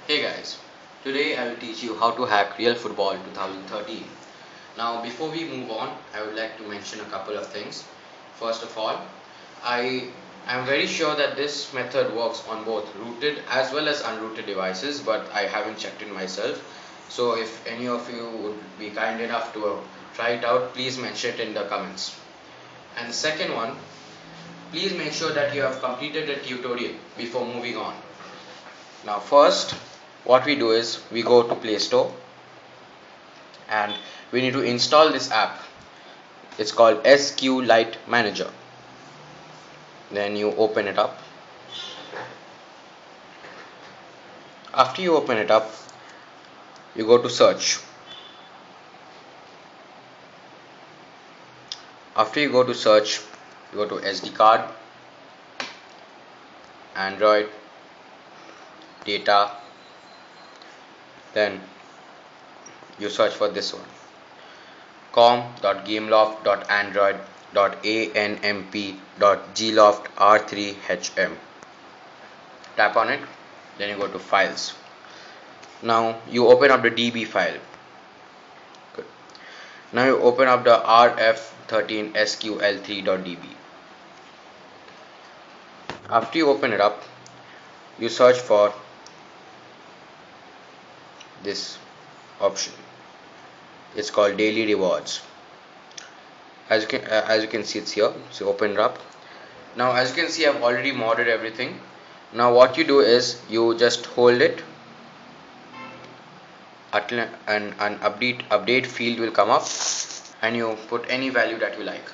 Hey guys, today I will teach you how to hack Real Football 2013. Now before we move on, I would like to mention a couple of things. First of all, I am very sure that this method works on both rooted as well as unrooted devices, but I haven't checked it myself. So if any of you would be kind enough to try it out, please mention it in the comments. And the second one, please make sure that you have completed the tutorial before moving on. Now first, what we do is we go to Play Store and we need to install this app. It's called SQLite Manager. Then you open it up. After you open it up, you go to search. After you go to search, you go to SD card, Android, data, then you search for this one, com.gameloft.android.anmp.gloft r3hm. Tap on it, then you go to files. Now you open up the DB file. Good. Now you open up the rf13sql3.db. After you open it up, you search for this option. It's called daily rewards. As you can see, it's here. So open it up. Now as you can see, I've already modded everything. Now what you do is you just hold it, and an update field will come up, and you put any value that you like.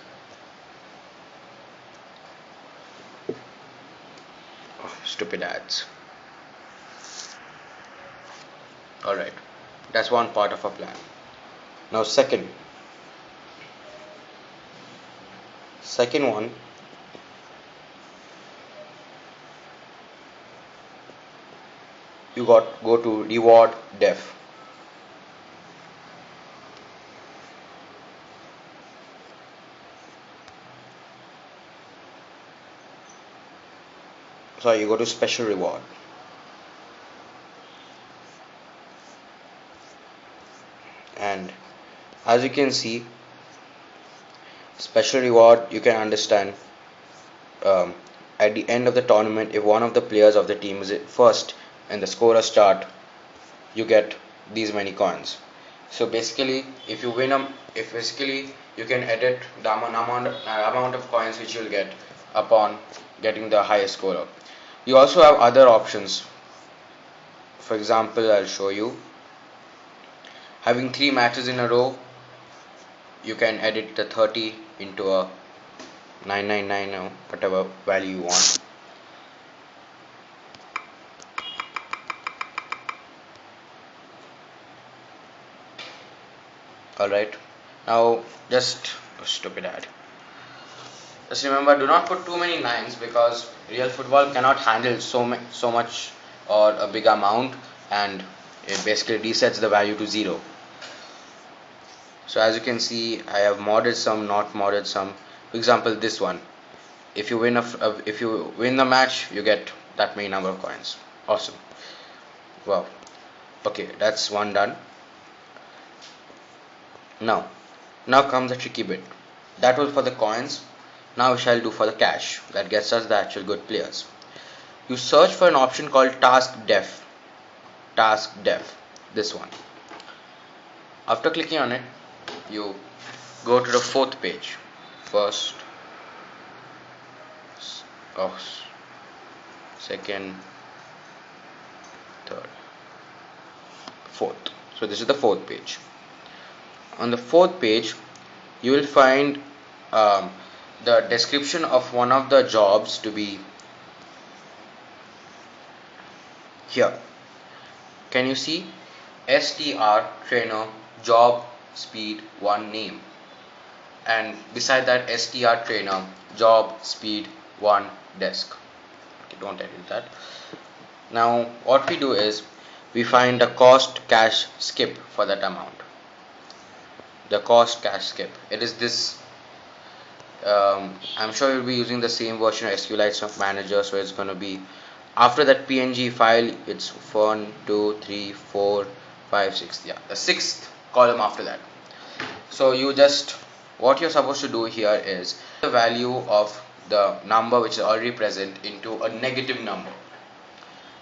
Oh, stupid ads. Alright, that's one part of our plan. Now second one, you go to reward def. So you go to special reward, and as you can see, special reward, you can understand, at the end of the tournament, if one of the players of the team is first in the scorers chart, you get these many coins. So basically, if you win if basically you can edit the amount of coins which you'll get upon getting the highest scorer. You also have other options. For example, I'll show you. Having 3 matches in a row, you can edit the 30 into a 999 or whatever value you want. Alright, now just stupid ad. Just remember, do not put too many nines, because real football cannot handle so much or a big amount, and it basically resets the value to 0. So as you can see, I have modded some, not modded some. For example, this one. If you win the match, you get that many number of coins. Awesome. Wow. Okay, that's one done. Now comes the tricky bit. That was for the coins. Now we shall do for the cash. That gets us the actual good players. You search for an option called task def. This one. After clicking on it, you go to the 4th page. First, second, third, 4th. So this is the 4th page. On the 4th page, you will find the description of one of the jobs to be here. Can you see? STR trainer job speed 1 name, and beside that, STR trainer job speed 1 desk. Okay, don't edit that. Now what we do is we find the cost cash skip for that amount. The cost cash skip, it is this. I'm sure you'll be using the same version of SQLite Manager, so it's going to be after that PNG file, it's 1 2 3 4 5 6, yeah, the sixth column after that. So you just, what you're supposed to do here is the value of the number which is already present into a negative number.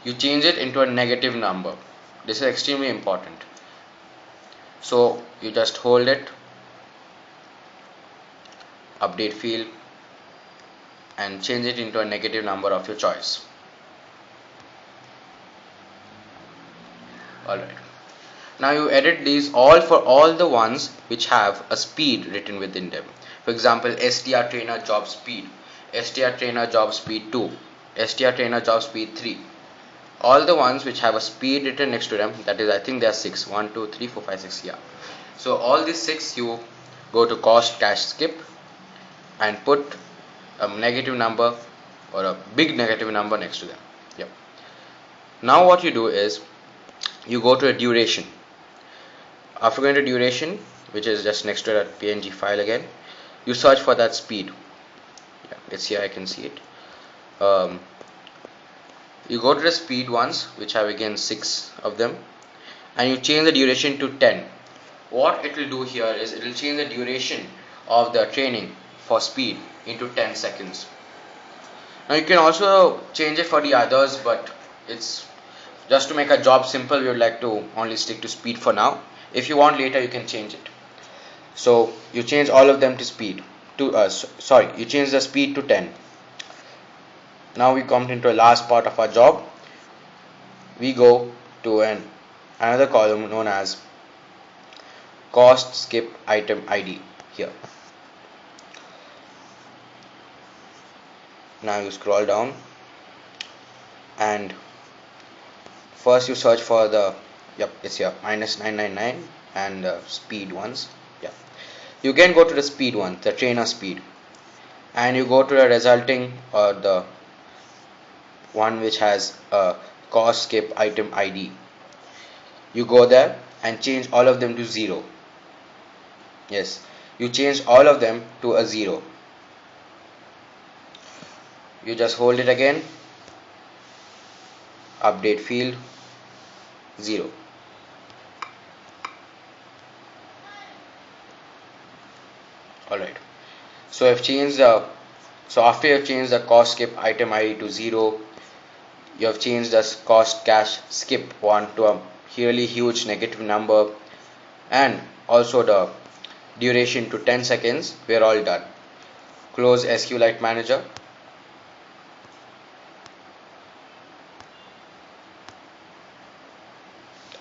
You change it into a negative number. This is extremely important. So you just hold it, update field, and change it into a negative number of your choice. Alright. Now you edit these all for all the ones which have a speed written within them. For example, str trainer job speed, str trainer job speed 2, str trainer job speed 3. All the ones which have a speed written next to them, that is, I think there are 6, 1 2 3 4 5 6, yeah. So all these 6, you go to cost cash skip and put a negative number or a big negative number next to them. Yep. Now what you do is you go to a duration. After going to duration, which is just next to that PNG file again, you search for that speed. Yeah, it's here, I can see it. You go to the speed ones, which have again 6 of them, and you change the duration to 10. What it will do here is it will change the duration of the training for speed into 10 seconds. Now you can also change it for the others, but it's just to make a job simple, we would like to only stick to speed for now. If you want later, you can change it. So you change all of them to speed to you change the speed to 10. Now we come into the last part of our job. We go to another column known as cost skip item ID here. Now you scroll down and first you search for the, yep, it's here, -999 and the speed ones. Yeah, you can go to the speed one, the trainer speed, and you go to the resulting or the one which has a cost skip item ID. You go there and change all of them to 0. Yes, you change all of them to a 0. You just hold it again, update field, 0. Alright, so I've changed the, so after you've changed the cost skip item ID to 0, you have changed the cost cash skip one to a really huge negative number, and also the duration to 10 seconds. We're all done. Close SQLite Manager.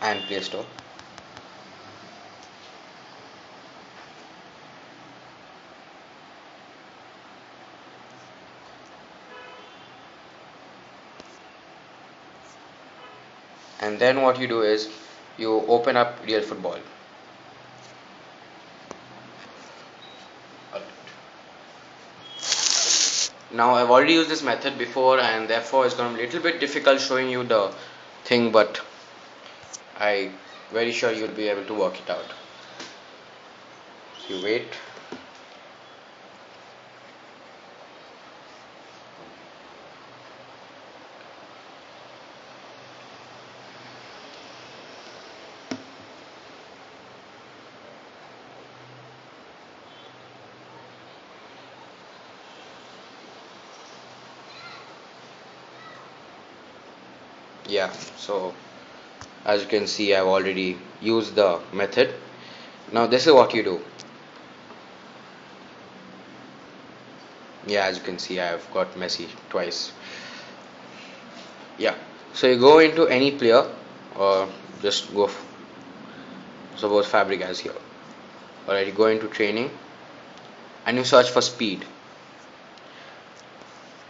And Play Store. And then what you do is you open up Real Football. Now I've already used this method before, and therefore it's going to be a little bit difficult showing you the thing, but I'm very sure you'll be able to work it out. So you wait. Yeah, so as you can see, I've already used the method. Now this is what you do. Yeah, as you can see, I've got messy twice. Yeah, so you go into any player, or just go suppose Fabregas here. Alright, you go into training and you search for speed.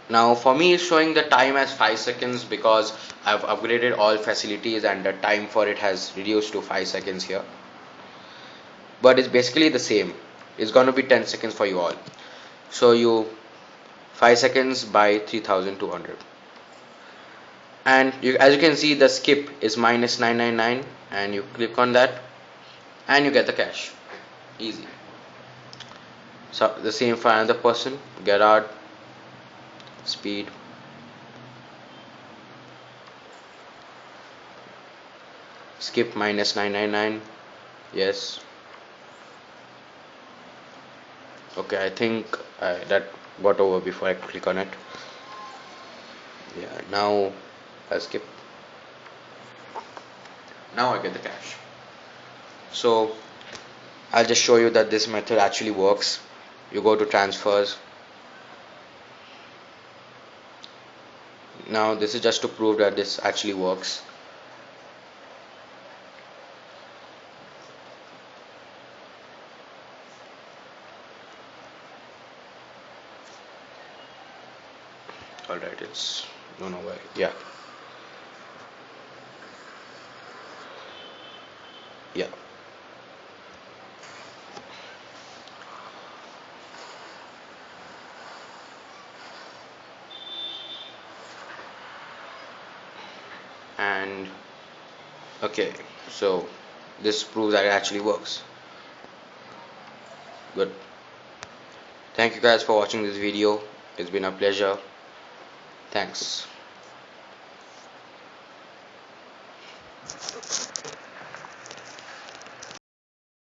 Now for me it's showing the time as 5 seconds because I've upgraded all facilities and the time for it has reduced to 5 seconds here. But it's basically the same. It's going to be 10 seconds for you all. So you 5 seconds by 3200. And as you can see, the skip is -999, and you click on that and you get the cash. Easy. So the same for another person, Gerard, speed, skip minus 999. Yes. Okay, I think that got over before I click on it. Yeah, now I skip. Now I get the cash. So I'll just show you that this method actually works. You go to transfers. Now this is just to prove that this actually works. Alright, it's no why. Yeah. Yeah. And okay, so this proves that it actually works. Good. Thank you guys for watching this video. It's been a pleasure. Thanks.